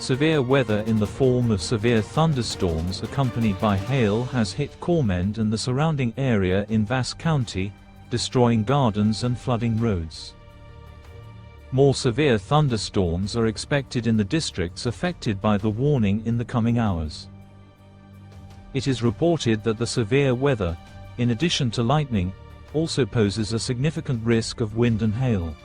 Severe weather in the form of severe thunderstorms accompanied by hail has hit Körmend and the surrounding area in Vas County, destroying gardens and flooding roads. More severe thunderstorms are expected in the districts affected by the warning in the coming hours. It is reported that the severe weather, in addition to lightning, also poses a significant risk of wind and hail.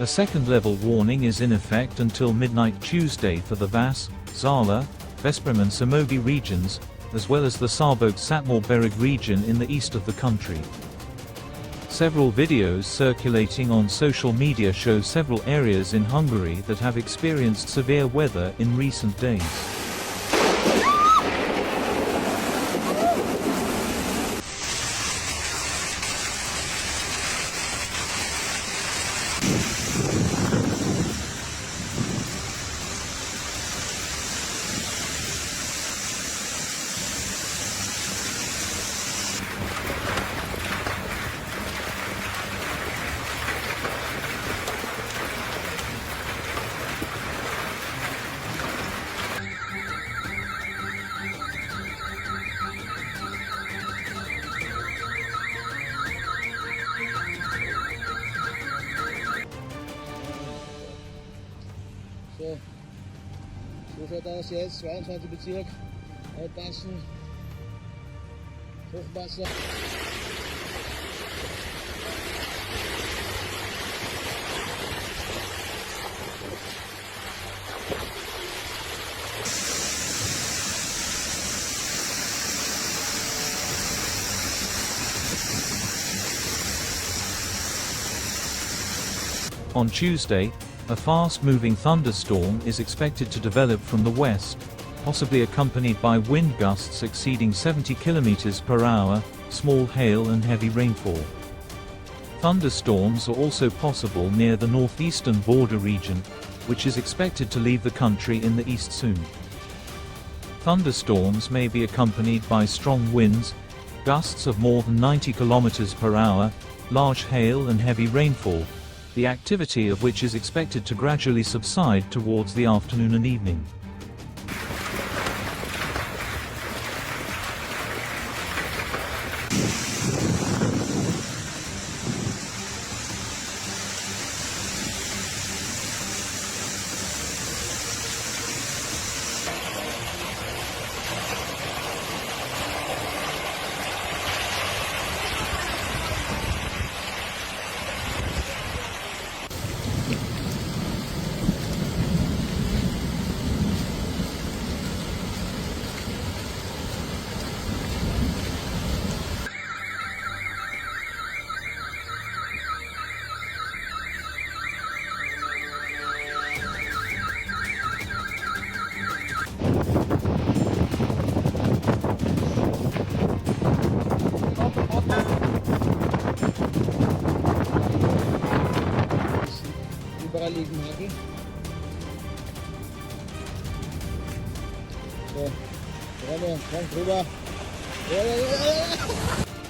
A second-level warning is in effect until midnight Tuesday for the Vas, Zala, Veszprém and Somogy regions, as well as the Szabolcs-Szatmár-Bereg region in the east of the country. Several videos circulating on social media show several areas in Hungary that have experienced severe weather in recent days. So schaut aus jetzt, 22. Bezirk, aufpassen, Hochwasser. On Tuesday, a fast-moving thunderstorm is expected to develop from the west, possibly accompanied by wind gusts exceeding 70 km/h, small hail and heavy rainfall. Thunderstorms are also possible near the northeastern border region, which is expected to leave the country in the east soon. Thunderstorms may be accompanied by strong winds, gusts of more than 90 km/h, large hail and heavy rainfall, the activity of which is expected to gradually subside towards the afternoon and evening. Überall liegen Hagel. So, komm drüber.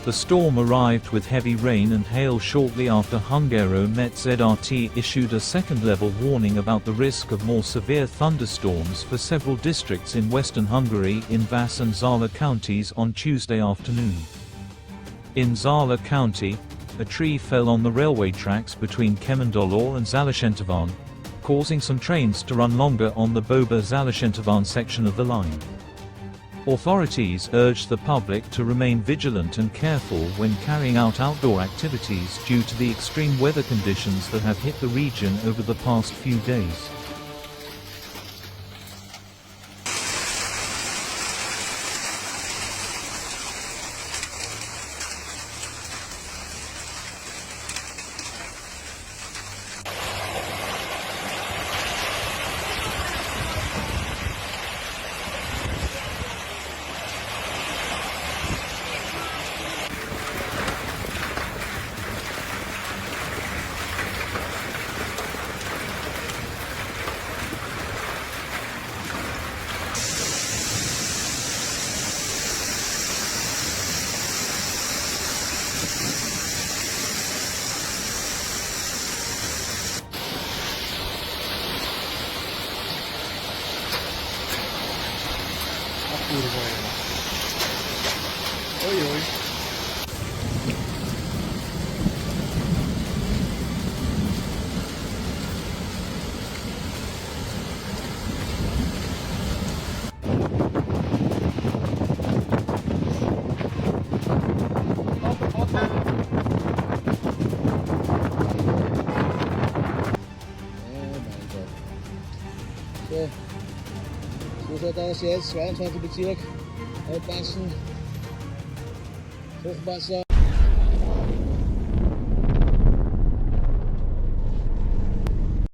The storm arrived with heavy rain and hail shortly after Hungary Met ZRT issued a second-level warning about the risk of more severe thunderstorms for several districts in western Hungary in Vas and Zala counties on Tuesday afternoon. In Zala County, a tree fell on the railway tracks between Körmend and Zala, causing some trains to run longer on the Boba-Zala section of the line. Authorities urged the public to remain vigilant and careful when carrying out outdoor activities due to the extreme weather conditions that have hit the region over the past few days. Uiui. So schaut aus jetzt, 22 Bezirk, aufpassen, Hochwasser.